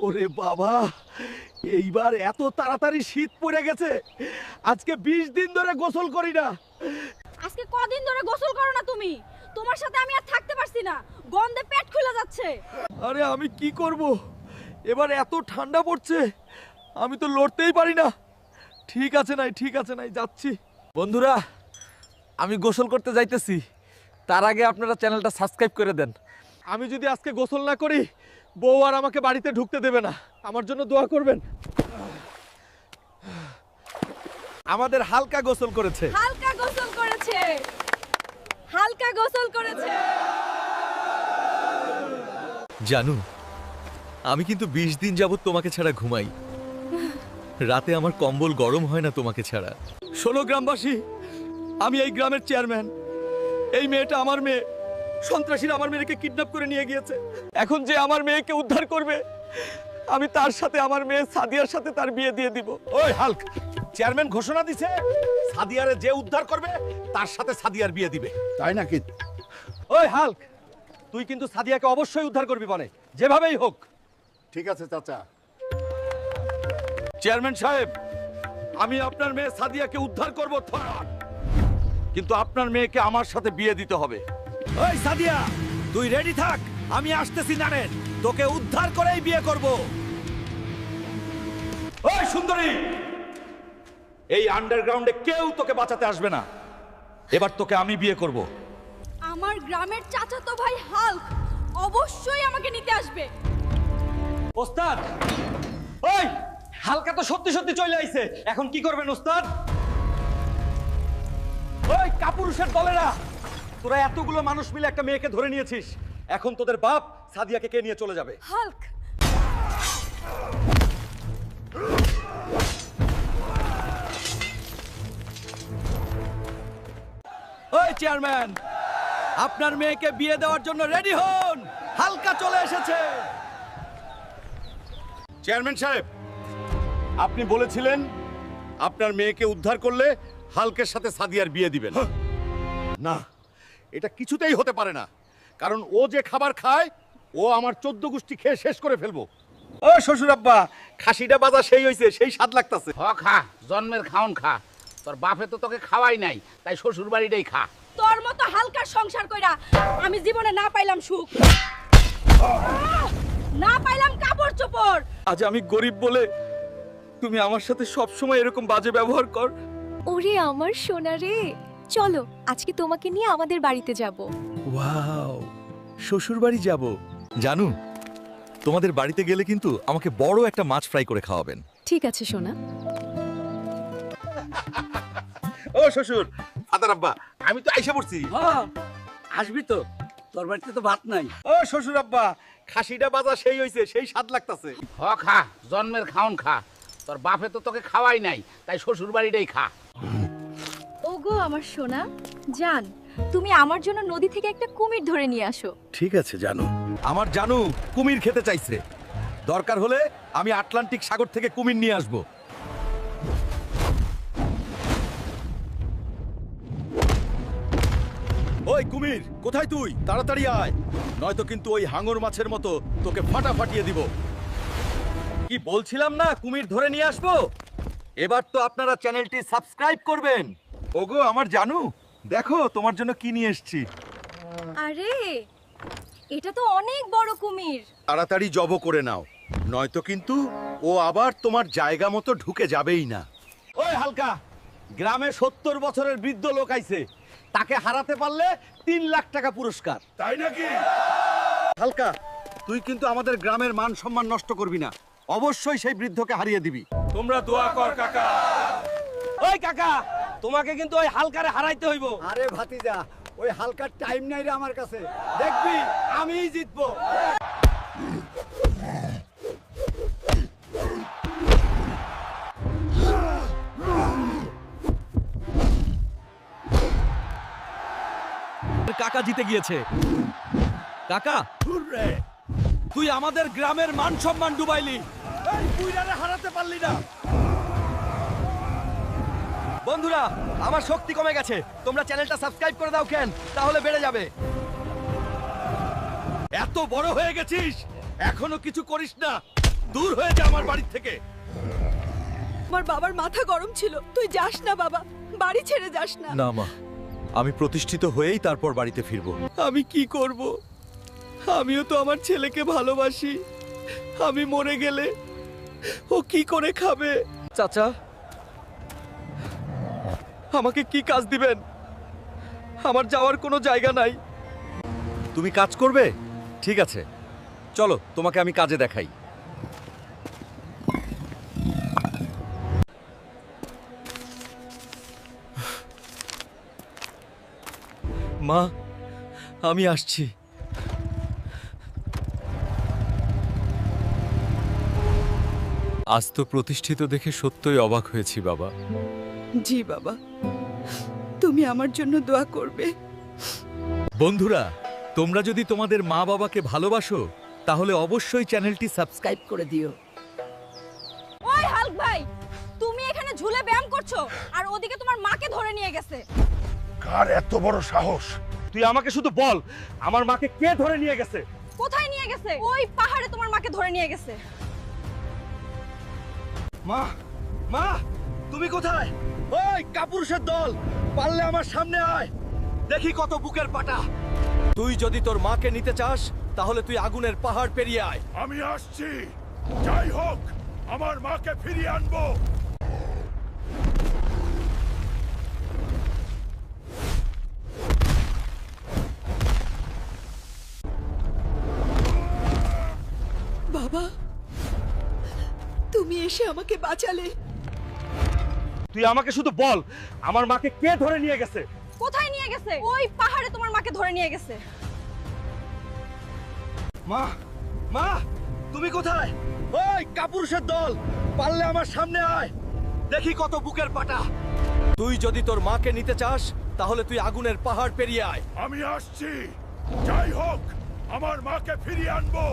ওরে বাবা, এইবার এত তাড়াতাড়ি শীত পড়ে গেছে। আজকে 20 দিন ধরে গোসল করি না। আজকে কদিন ধরে গোসল করো না তুমি? তোমার সাথে আমি আর থাকতে পারছি না, গন্ধে পেট খুলে যাচ্ছে। আরে আমি কি করব, এবার এত ঠান্ডা পড়ছে, আমি তো লড়তেই পারি না। ঠিক আছে নাই যাচ্ছি। বন্ধুরা, আমি গোসল করতে যাইতেছি, তার আগে আপনারা চ্যানেলটা সাবস্ক্রাইব করে দেন। আমি যদি আজকে গোসল না করি, বউ আর আমাকে বাড়িতে ঢুকতে দেবে না। আমার জন্য দোয়া করবেন। আমাদের হালকা গোসল করেছে। হালকা গোসল করেছে, হালকা গোসল করেছে। জানু, আমি কিন্তু 20 দিন যাবত তোমাকে ছাড়া ঘুমাই। রাতে আমার কম্বল গরম হয় না তোমাকে ছাড়া। শোনো গ্রামবাসী, আমি এই গ্রামের চেয়ারম্যান। এই মেয়েটা আমার মেয়ে। সন্ত্রাসীরা আমার মেয়েকে কিডন্যাপ করে নিয়ে গিয়েছে। এখন যে আমার মেয়েকে উদ্ধার করবে, আমি তার সাথে আমার মেয়ে সাদিয়ার সাথে তার বিয়ে দিয়ে দিব। ওই হাল্ক, চেয়ারম্যান ঘোষণা দিছে সাদিয়ারে যে উদ্ধার করবে তার সাথে সাদিয়ার বিয়ে দিবে। তাই নাকি? ওই হাল্ক, তুই কিন্তু সাদিয়াকে অবশ্যই উদ্ধার করবি, মানে যেভাবেই হোক। ঠিক আছে চাচা। চেয়ারম্যান সাহেব, আমি আপনার মেয়ে সাদিয়াকে উদ্ধার করব, কিন্তু আপনার মেয়েকে আমার সাথে বিয়ে দিতে হবে। ওই সাদিয়া, তুই রেডি থাক, আমি আসতেছি। নারেন, তোকে উদ্ধার করেই বিয়ে করব। ওই সুন্দরী, এই আন্ডারগ্রাউন্ডে কেউ তোকে বাঁচাতে আসবে না। এবার তোকে আমি বিয়ে করব। আমার গ্রামের চাচাতো ভাই হাল্ক অবশ্যই আমাকে নিতে আসবে। ওস্তাদ, ওই হালকা তো সত্যি সত্যি চলে আইছে, এখন কি করবেন ওস্তাদ? ওই কাপুরুষের দলেরা, তোরা এতগুলো মানুষ মিলে একটা মেয়েকে ধরে নিয়েছিস। এখন তোদের বাপ সাদিয়াকে কে নিয়ে চলে যাবে? হাল্ক, ওই চেয়ারম্যান, আপনার মেয়েকে বিয়ে দেওয়ার জন্য রেডি হন। হালকা চলে এসেছে। চেয়ারম্যান সাহেব, আপনি বলেছিলেন আপনার মেয়েকে উদ্ধার করলে হালকের সাথে সাদিয়ার বিয়ে দিবেন। না, এটা কিছুতেই হতে পারে না, কারণ ও যে খাবার খায়, ও আমার 14 গোষ্ঠী খেয়ে শেষ করে ফেলবো। ও শ্বশুর আব্বা, খাসিটা বাজা সেই হইছে, সেই স্বাদ লাগতাছে। খা, জন্মের খাওন খা। তোর বাপে তো তোকে খাওয়াই নাই, তাই শ্বশুর বাড়িটাই খা। তোর মতো হালকার সংসার কইরা আমি জীবনে না পাইলাম সুখ, না পাইলাম কাপড় চোপড়। আজ আমি গরিব বলে তুমি আমার সাথে সব সময় এরকম বাজে ব্যবহার কর। ওরে আমার সোনা রে, চলো আজকে তোমাকে নিয়ে আমাদের বাড়িতে যাব। ওয়াও, শ্বশুর বাড়ি যাব। জানু, তোমাদের বাড়িতে গেলে কিন্তু আমাকে বড় একটা মাছ ফ্রাই করে খাওয়াবেন। ঠিক আছে সোনা। ও শ্বশুর, ফাদার আব্বা, আমি তো আইসা পড়ছি। আসবি তো, তোর বাড়িতে তো ভাত নাই। ও শ্বশুর আব্বা, খাসিটা বাজা সেই হইছে, সেই স্বাদ লাগতাছে। খা, জন্মের খাওন খা। তোর বাপে তো তোকে খাওয়াই নাই, তাই শ্বশুর বাড়িটাই খা। ওগো আমার সোনা, জান তুমি আমার জন্য নদী থেকে একটা কুমির ধরে নিয়ে আসো। ঠিক আছে জানু। আমার জানু কুমির খেতে চাইছে। দরকার হলে আমি আটলান্টিক সাগর থেকে কুমির নিয়ে আসব। ওই কুমির, কোথায় তুই? তাড়াতাড়ি আয়, নয়তো কিন্তু ওই হাঙর মাছের মতো তোকে ফাটিয়ে দিব। কি বলছিলাম না, কুমির ধরে নিয়ে আসবো? এবার তো আপনারা চ্যানেলটি সাবস্ক্রাইব করবেন। ওগো আমার জানু, দেখো তোমার জন্য কি নিয়ে এসেছি। আরে এটা তো অনেক বড় কুমির। তাড়াতাড়ি জব করে নাও, নয়তো কিন্তু ও আবার তোমার জায়গা মতো ঢুকে যাবেই না। ওই হালকা, গ্রামে 70 বছরের বৃদ্ধ লোক আইছে, তাকে হারাতে পারলে 3 লাখ টাকা পুরস্কার। তাই নাকি? হালকা, তুই কিন্তু আমাদের গ্রামের মান সম্মান নষ্ট করবি না, অবশ্যই সেই বৃদ্ধকে হারিয়ে দিবি। তোমরা দোয়া কর কাকা। ওই কাকা, তোমাকে কিন্তু ওই হালকারে হারাইতে হইব। আরে ভাতিজা, ওই হালকার টাইম নাই রে আমার কাছে। দেখবি আমিই জিতবো। কাকা জিতে গিয়েছে। কাকা, তুই আমাদের গ্রামের মান সম্মান ডুবাইলি। এই বুইড়ারে হারাতে পারলি না। বন্ধুরা, আমার শক্তি কমে গেছে, তোমরা চ্যানেলটা সাবস্ক্রাইব করে দাও কেন, তাহলে বেড়ে যাবে। এত বড় হয়ে গেছিস, এখনো কিছু করিস না। দূর হয়ে যা আমার বাড়ি থেকে। আমার বাবার মাথা গরম ছিল, তুই যাস না বাবা, বাড়ি ছেড়ে যাস না। না মা, আমি প্রতিষ্ঠিত হয়েই তারপর বাড়িতে ফিরবো। আমি কি করব? আমিও তো আমার ছেলেকে ভালোবাসি। আমি মরে গেলে ও কি করে খাবে? চাচা, আমাকে কি কাজ দিবেন? আমার যাওয়ার কোনো জায়গা নাই। তুমি কাজ করবে? ঠিক আছে, চলো তোমাকে আমি কাজে দেখাই। মা, আমি আসছি। আজ তো প্রতিষ্ঠিত দেখে সত্যই অবাক হয়েছি বাবা। জি বাবা, তুমি আমার জন্য দোয়া করবে। বন্ধুরা, তোমরা যদি তোমাদের মা বাবাকে ভালোবাসো তাহলে অবশ্যই চ্যানেলটি সাবস্ক্রাইব করে দিও। ওই হাল্ক ভাই, তুমি এখানে ঝুলে ব্যায়াম করছো আর ওদিকে তোমার মাকে ধরে নিয়ে গেছে। কার এত বড় সাহস? তুই আমাকে শুধু বল, আমার মাকে কে ধরে নিয়ে গেছে? কোথায় নিয়ে গেছে? ওই পাহাড়ে তোমার মাকে ধরে নিয়ে গেছে। মা, মা, তুমি কোথায়? ওই কাপুরুষের দল, পারলে আমার সামনে আয়, দেখি কত বুকের পাটা। তুই যদি তোর মাকে নিতে চাস তাহলে তুই আগুনের পাহাড় পেরিয়ে আয়। আমি আসছি, যাই হোক আমার মাকে ফিরিয়ে আনবো। বাবা, তুমি এসে আমাকে বাঁচালে। তুই আমাকে শুধু বল, আমার মাকে কে ধরে নিয়ে গেছে? কোথায় নিয়ে গেছে? ওই পাহাড়ে তোমার মাকে ধরে নিয়ে গেছে। মা, মা, তুমি কোথায়? ওই কাপুরুষের দল, পারলে আমার সামনে আয়, দেখি কত বুকের পাটা। তুই যদি তোর মাকে নিতে চাস তাহলে তুই আগুনের পাহাড় পেরিয়ে আয়। আমি আসছি, যাই হোক আমার মাকে ফিরিয়ে আনবো।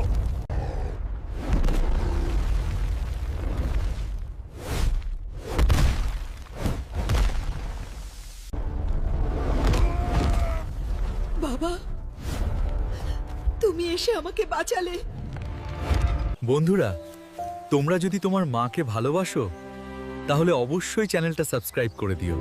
বাবা, তুমি এসে আমাকে বাঁচালে। বন্ধুরা, তোমরা যদি তোমার মাকে ভালোবাসো তাহলে অবশ্যই চ্যানেলটা সাবস্ক্রাইব করে দিও।